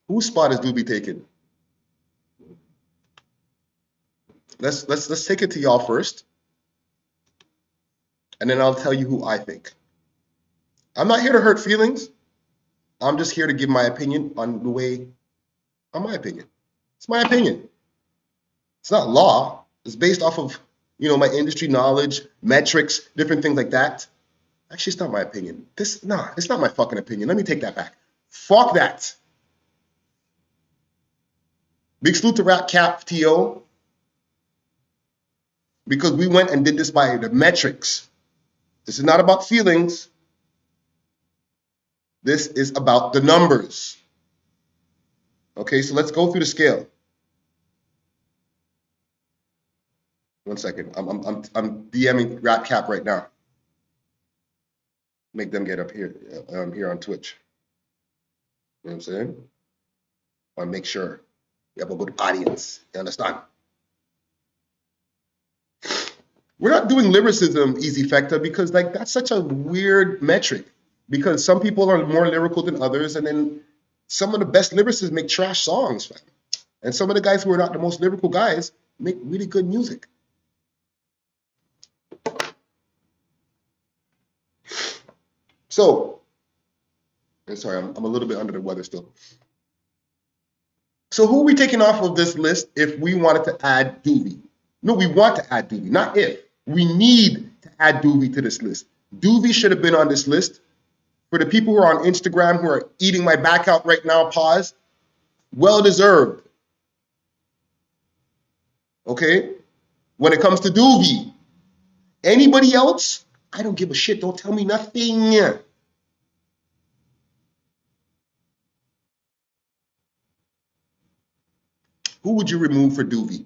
Whose spot is Doobie taking? Let's take it to y'all first, and then I'll tell you who I think. I'm not here to hurt feelings. I'm just here to give my opinion on my opinion. It's my opinion. It's not law. It's based off of, my industry knowledge, metrics, different things like that. Actually, it's not my opinion. It's not my fucking opinion. Let me take that back. Fuck that. Big salute to Rap Cap TO, because we went and did this by the metrics. This is not about feelings. This is about the numbers. Okay, so let's go through the scale. 1 second. I'm DMing Rap Cap right now. Make them get up here on Twitch. You know what I'm saying? I want to make sure we have a good audience. You understand? We're not doing lyricism, Easy Fecta, because that's such a weird metric. Because some people are more lyrical than others, and then some of the best lyricists make trash songs, fam. And some of the guys who are not the most lyrical guys make really good music. So, I'm sorry, I'm a little bit under the weather still. So who are we taking off of this list if we wanted to add Doobie? No, we want to add Doobie, not if. We need to add Doobie to this list. Doobie should have been on this list. For the people who are on Instagram who are eating my back out right now, pause. Well deserved. Okay? When it comes to Doobie, anybody else, I don't give a shit. Don't tell me nothing. Who would you remove for Doobie?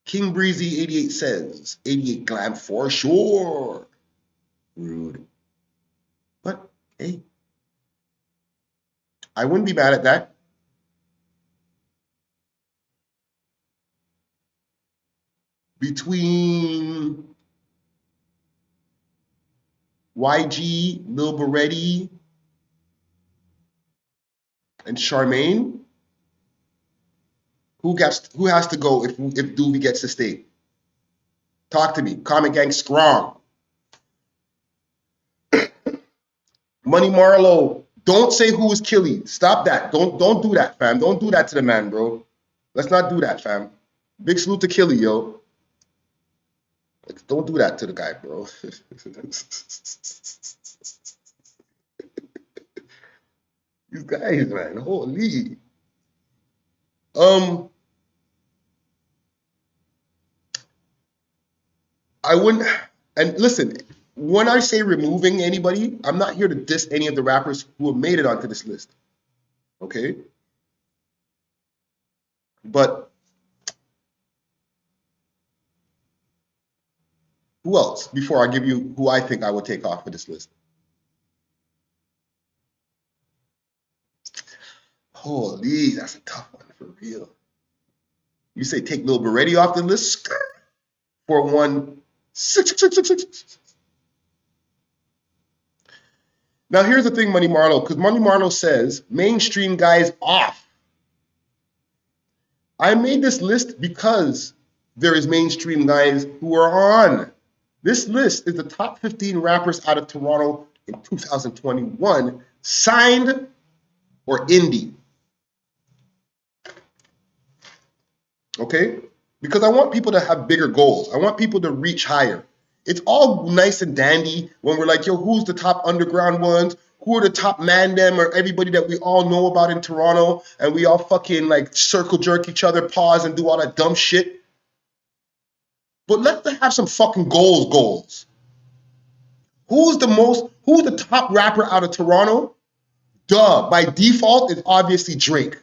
King Breezy 88 says, 88 glam for sure. Rude. But, hey, I wouldn't be mad at that. Between whyg, Lil Berete, and Charmaine, who has to go if Doobie gets to stay? Talk to me. Comment gang strong. Money Marlowe, don't say who is Killy. Stop that. Don't do that, fam. Don't do that to the man, bro. Let's not do that, fam. Big salute to Killy, yo. Don't do that to the guy, bro. These guys, man, holy. I wouldn't, and listen, when I say removing anybody, I'm not here to diss any of the rappers who have made it onto this list. Okay? But who else before I give you who I think I would take off of this list? Holy, that's a tough one for real. You say take Lil Berete off the list for 1-6-6-6-6-6. Now here's the thing, Money Marlowe, because Money Marlowe says mainstream guys off. I made this list because there is mainstream guys who are on. This list is the top 15 rappers out of Toronto in 2021, signed or indie. Okay? Because I want people to have bigger goals. I want people to reach higher. It's all nice and dandy when we're like, yo, who's the top underground ones? Who are the top man them or everybody that we all know about in Toronto? And we all fucking like circle jerk each other, pause and do all that dumb shit. But let's have some fucking goals. Who's the top rapper out of Toronto? Duh, by default, it's obviously Drake.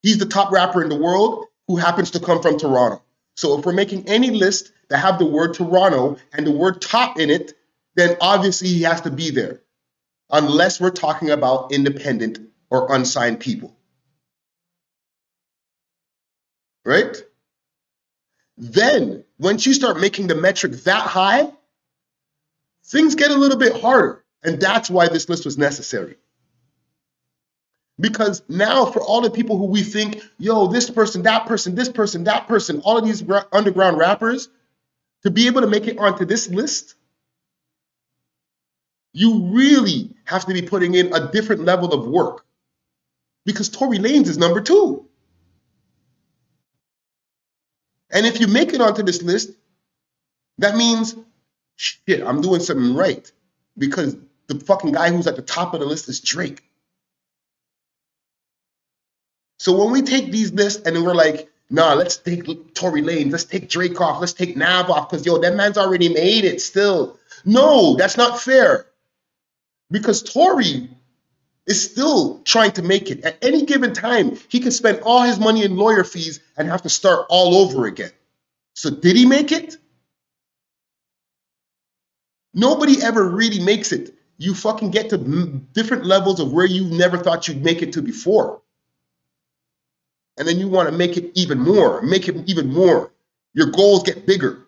He's the top rapper in the world who happens to come from Toronto. So if we're making any list that have the word Toronto and the word top in it, then obviously he has to be there. Unless we're talking about independent or unsigned people. Right? Then, once you start making the metric that high, things get a little bit harder. And that's why this list was necessary. Because now for all the people who we think, yo, this person, that person, this person, that person, all of these underground rappers, to be able to make it onto this list, you really have to be putting in a different level of work. Because Tory Lanez is number 2. And if you make it onto this list, that means, shit, I'm doing something right. Because the fucking guy who's at the top of the list is Drake. So when we take these lists and we're like, nah, let's take Tory Lanez, let's take Drake off, let's take Nav off, because yo, that man's already made it still. No, that's not fair. Because Tory is still trying to make it. At any given time, he can spend all his money in lawyer fees and have to start all over again. So did he make it? Nobody ever really makes it. You fucking get to different levels of where you never thought you'd make it to before. And then you want to make it even more, make it even more. Your goals get bigger.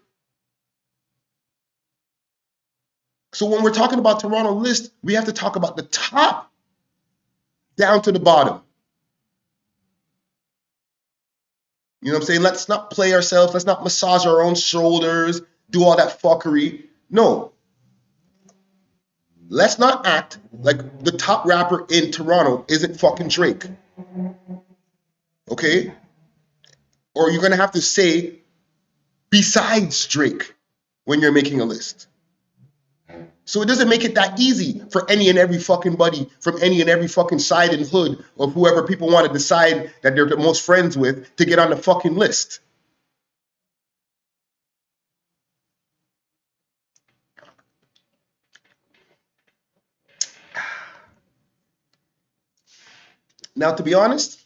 So when we're talking about Toronto list, we have to talk about the top down to the bottom. You know what I'm saying? Let's not play ourselves. Let's not massage our own shoulders, do all that fuckery. No. Let's not act like the top rapper in Toronto isn't fucking Drake. Okay? Or you're going to have to say, besides Drake, when you're making a list. So it doesn't make it that easy for any and every fucking buddy from any and every fucking side and hood of whoever people want to decide that they're the most friends with to get on the fucking list. Now, to be honest,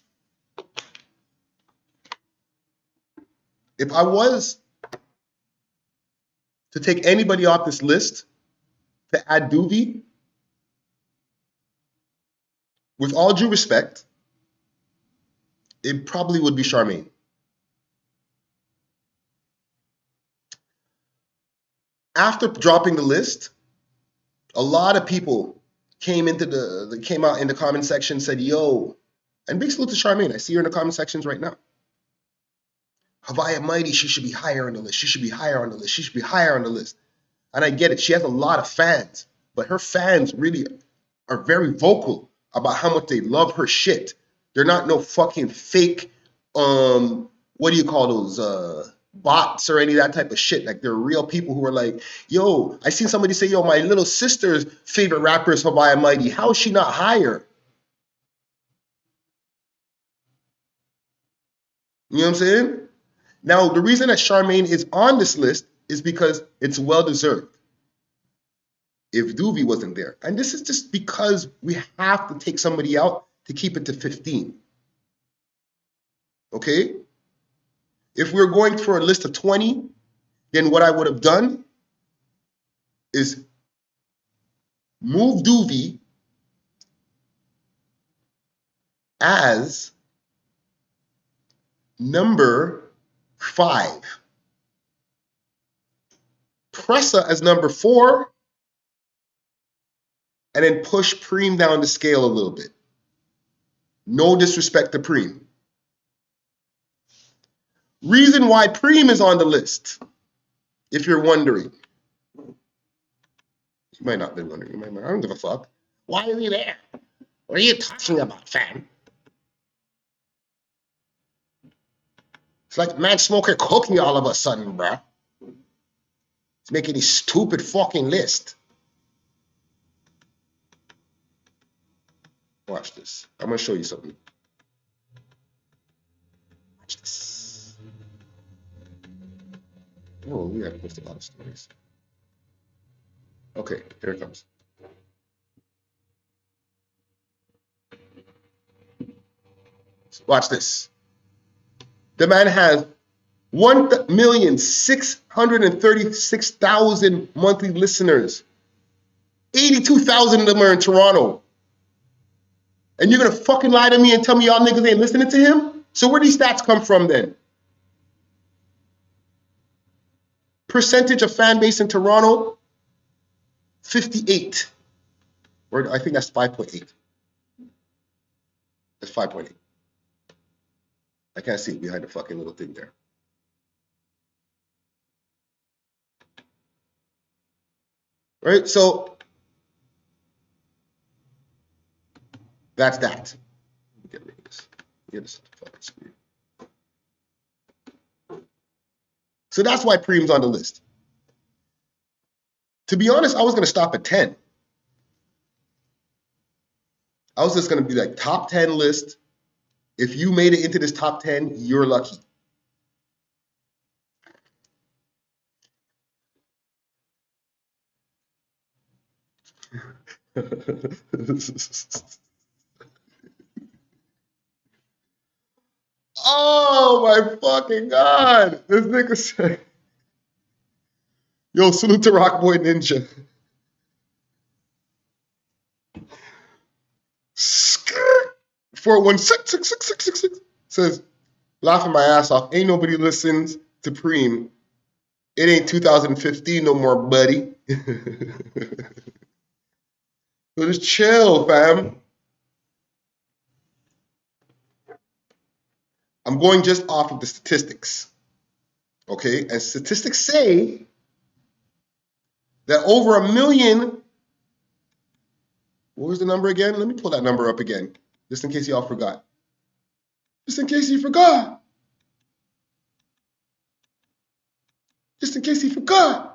if I was to take anybody off this list to add Doovie, with all due respect, it probably would be Charmaine. After dropping the list, a lot of people came out in the comment section and said, yo, and big salute to Charmaine. I see her in the comment sections right now. Haviah Mighty, she should be higher on the list. She should be higher on the list. She should be higher on the list. And I get it. She has a lot of fans, but her fans really are very vocal about how much they love her shit. They're not no fucking fake, what do you call those, bots or any of that type of shit. Like, they're real people who are like, yo, I seen somebody say, yo, my little sister's favorite rapper is Haviah Mighty. How is she not higher? You know what I'm saying? Now, the reason that Charmaine is on this list is because it's well-deserved. If Doovie wasn't there. And this is just because we have to take somebody out to keep it to 15. Okay? If we're going for a list of 20, then what I would have done is move Doovie as number 5. Pressa as number 4. And then push Preme down the scale a little bit. No disrespect to Preme. Reason why Preme is on the list, if you're wondering. You might not be wondering. You might not. I don't give a fuck. Why are you there? What are you talking about, fam? It's like man smoking cookie all of a sudden, bruh. It's making a stupid fucking list. Watch this. I'm going to show you something. Watch this. Oh, we have posted a lot of stories. Okay, here it comes. Watch this. The man has 1,636,000 monthly listeners. 82,000 of them are in Toronto. And you're going to fucking lie to me and tell me y'all niggas ain't listening to him? So where these stats come from then? Percentage of fan base in Toronto, 58. Or I think that's 5.8. It's 5.8. I can't see it behind the fucking little thing there. Right? So that's that. Get rid of this. Get this fucking screen. So that's why Preme's on the list. To be honest, I was going to stop at 10. I was just going to be like top 10 list. If you made it into this top 10, you're lucky. Oh my fucking God. This nigga said, yo, salute to Rockboy Ninja. 416 says, laughing my ass off. Ain't nobody listens to Preme. It ain't 2015 no more, buddy. So just chill, fam. I'm going just off of the statistics. Okay? And statistics say that over 1 million. What was the number again? Let me pull that number up again, just in case y'all forgot. Just in case you forgot. Just in case you forgot.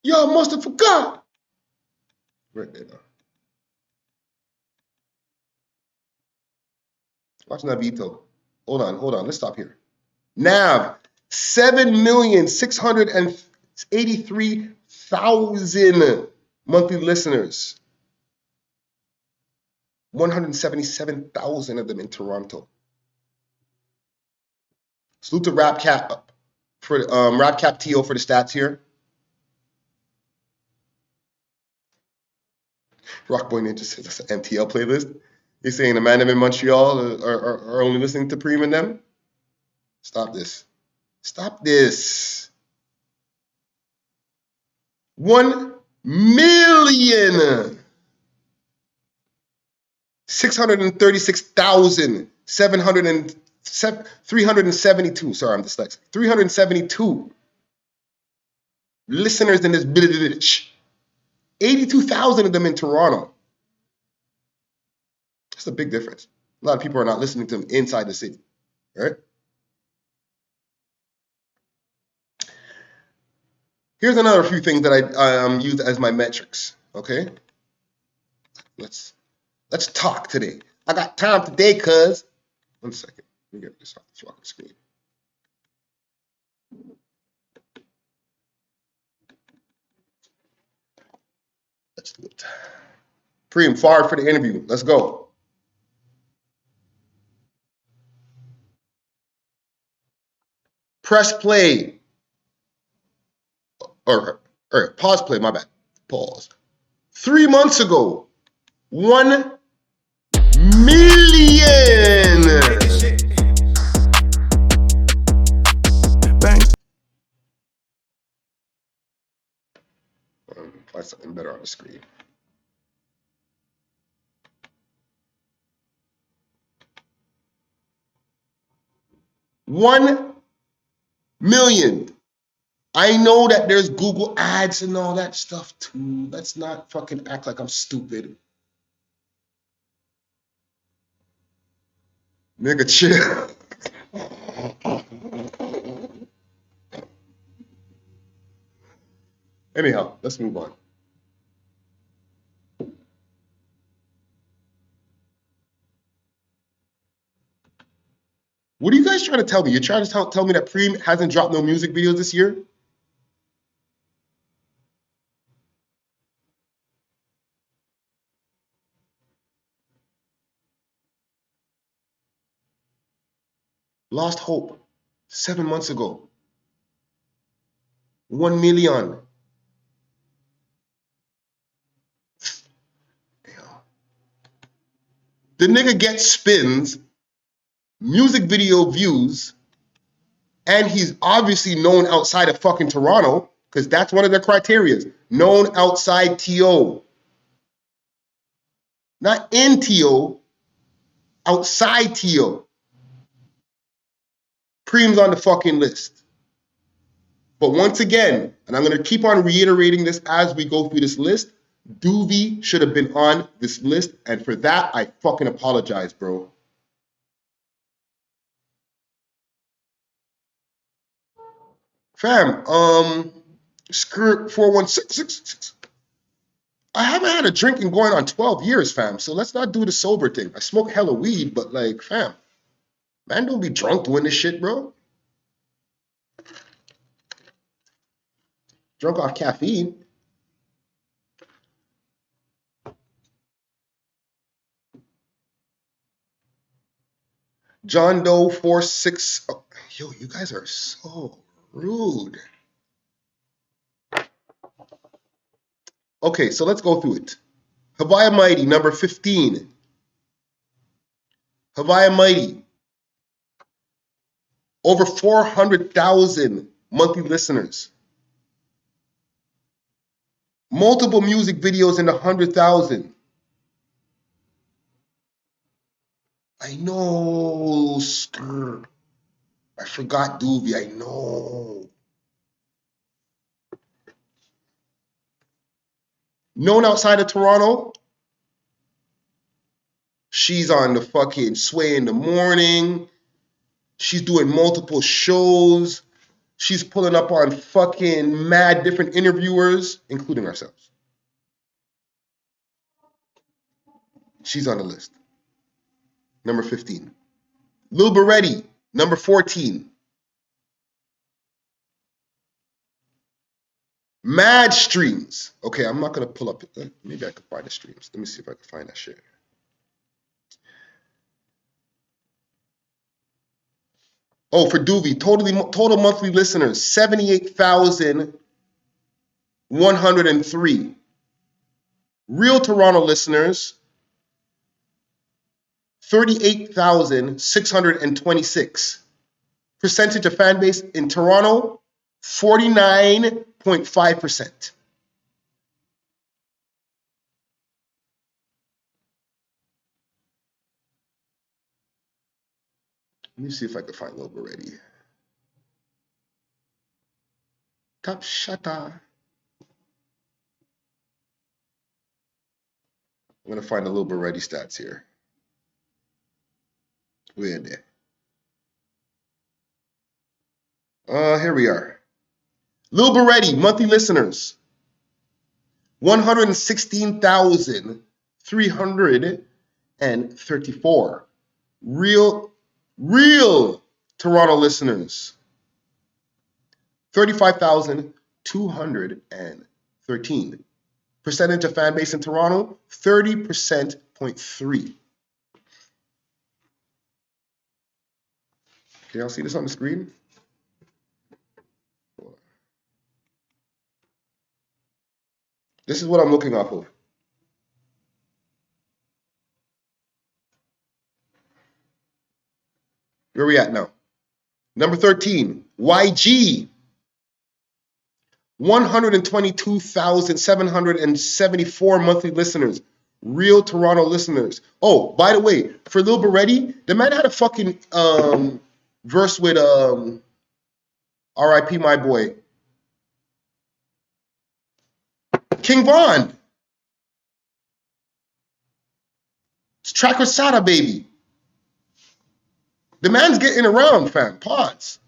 Y'all must have forgot. Right there. Watch Navito. Hold on. Let's stop here. Nav, 7,683,000 monthly listeners. 177,000 of them in Toronto. Salute to RapCap for RapCap TO for the stats here. Rockboy Ninja says that's an MTL playlist. He's saying the man them in Montreal are only listening to Preme and them. Stop this. Stop this. 1,636,372. Sorry, I'm dyslexic. 372 listeners in this bitch. 82,000 of them in Toronto. That's a big difference. A lot of people are not listening to them inside the city, right? Here's another few things that I use as my metrics. Okay, let's talk today. I got time today, cuz. 1 second. Let me get this off the fucking screen. Let's do it. Preme, forward for the interview. Let's go. Press play. Or pause play, my bad. Pause. 3 months ago, 1 million. Bang. Find something better on the screen. $1 million. I know that there's Google ads and all that stuff too. Let's not fucking act like I'm stupid. Nigga, chill. Anyhow, let's move on. What are you guys trying to tell me? You're trying to tell me that Preme hasn't dropped no music videos this year? Lost Hope, 7 months ago. 1 million. The nigga gets spins, music video views, and he's obviously known outside of fucking Toronto, because that's one of the criteria. Known outside TO. Not in TO, outside TO. Preme's on the fucking list. But once again, and I'm going to keep on reiterating this as we go through this list, Doovie should have been on this list, and for that, I fucking apologize, bro. Fam, skirt 41666. I haven't had a drink in going on 12 years, fam, so let's not do the sober thing. I smoke hella weed, but like, fam, man, don't be drunk doing this shit, bro. Drunk off caffeine. John Doe 46. Oh, yo, you guys are so rude. Okay, so let's go through it. Haviah Mighty, number 15. Haviah Mighty, over 400,000 monthly listeners. Multiple music videos in the 100,000. I know, I forgot Doovie, I know. Known outside of Toronto, she's on the fucking Sway in the Morning. She's doing multiple shows. She's pulling up on fucking mad different interviewers, including ourselves. She's on the list. Number 15. Lil Berete, number 14. Mad streams. Okay, I'm not going to pull up. Maybe I could find the streams. Let me see if I can find that shit. Oh, for Doovie, total monthly listeners, 78,103. Real Toronto listeners, 38,626. Percentage of fan base in Toronto, 49.5%. Let me see if I can find Lil Berete. Top shutter. I'm going to find the Lil Berete stats here. We're in there. Here we are. Lil Berete, monthly listeners, 116,334. Real Toronto listeners, 35,213. Percentage of fan base in Toronto, 30.3%. Can y'all see this on the screen? This is what I'm looking off of. Where are we at now? Number 13, whyg. 122,774 monthly listeners. Real Toronto listeners. Oh, by the way, for Lil Berete, the man had a fucking verse with R.I.P. my boy, King Von. It's Tracker Sada, baby. The man's getting around, fam. Pause.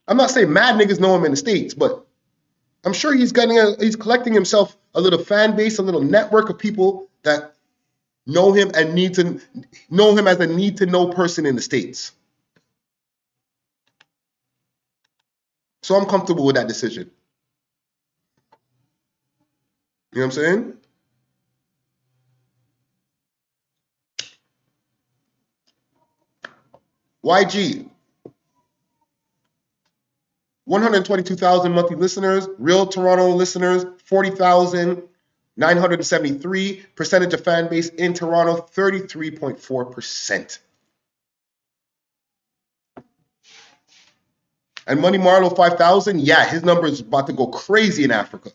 I'm not saying mad niggas know him in the States, but I'm sure he's collecting himself a little fan base, a little network of people that know him and need to know him as a need-to-know person in the States. So I'm comfortable with that decision. You know what I'm saying? whyg. 122,000 monthly listeners. Real Toronto listeners, 40,973. Percentage of fan base in Toronto, 33.4%. And Money Marlowe 5,000, yeah, his number is about to go crazy in Africa.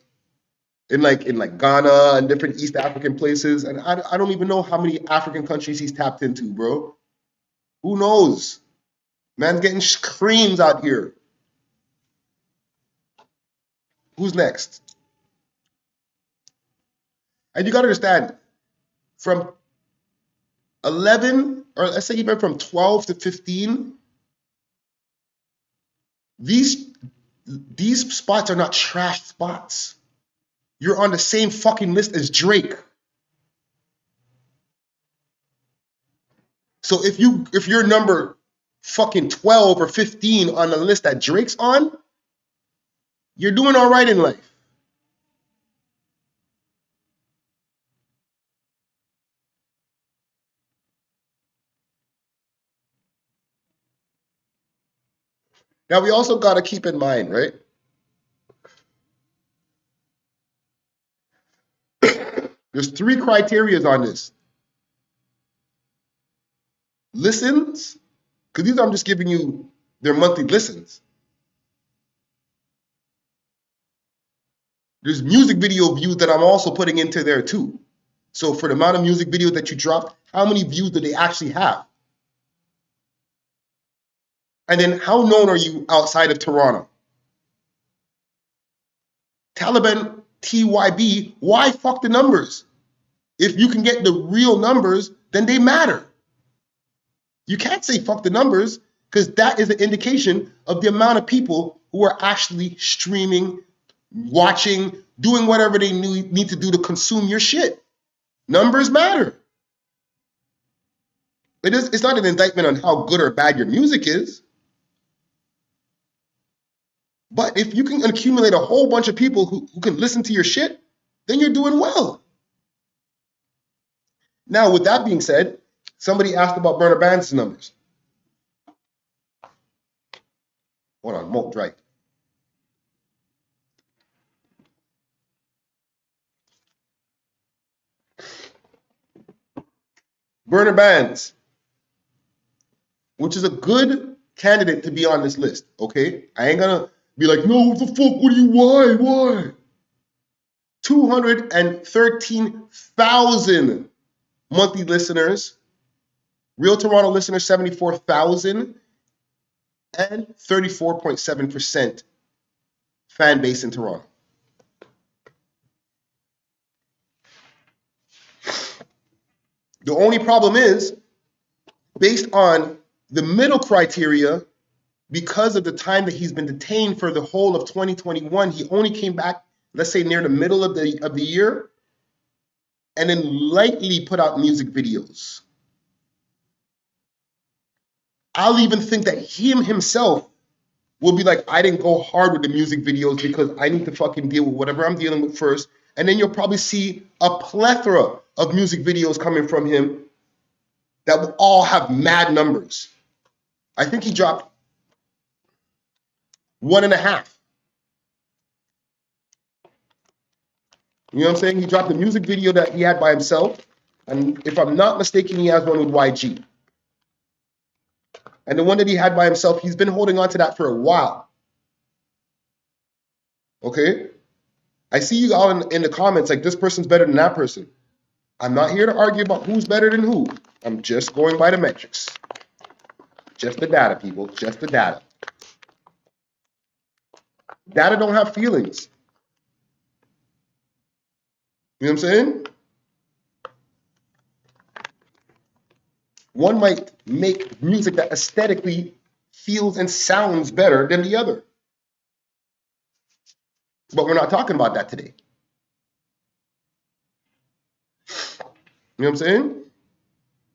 in like Ghana and different East African places. And I don't even know how many African countries he's tapped into, bro. Who knows? Man's getting creams out here. Who's next? And you got to understand, from 11, or let's say even from 12 to 15, these spots are not trash spots. You're on the same fucking list as Drake. So if you're number fucking 12 or 15 on the list that Drake's on, you're doing all right in life. Now we also got to keep in mind, right? There's 3 criteria on this. Listens, because these I'm just giving you their monthly listens. There's music video views that I'm also putting into there too. So for the amount of music videos that you dropped, how many views do they actually have? And then how known are you outside of Toronto? Taliban TYB, why fuck the numbers? If you can get the real numbers, then they matter. You can't say fuck the numbers, because that is an indication of the amount of people who are actually streaming, watching, doing whatever they need to do to consume your shit. Numbers matter. It's not an indictment on how good or bad your music is. But if you can accumulate a whole bunch of people who can listen to your shit, then you're doing well. Now, with that being said, somebody asked about Burna Band's numbers. Hold on, Molt, right. Burna Band's, which is a good candidate to be on this list, okay? I ain't gonna be like, no, what the fuck, what do you, why? 213,000 monthly listeners, real Toronto listeners, 74,000, and 34.7% fan base in Toronto. The only problem is, based on the middle criteria, because of the time that he's been detained for the whole of 2021, he only came back, let's say, near the middle of the year, and then lightly put out music videos. I'll even think that himself will be like, I didn't go hard with the music videos because I need to fucking deal with whatever I'm dealing with first. And then you'll probably see a plethora of music videos coming from him that will all have mad numbers. I think he dropped 1.5. You know what I'm saying? He dropped a music video that he had by himself. And if I'm not mistaken, he has one with whyg. And the one that he had by himself, he's been holding on to that for a while. Okay? I see you all in the comments like, this person's better than that person. I'm not here to argue about who's better than who. I'm just going by the metrics. Just the data, people. Just the data. Data don't have feelings. You know what I'm saying? One might make music that aesthetically feels and sounds better than the other. But we're not talking about that today. You know what I'm saying?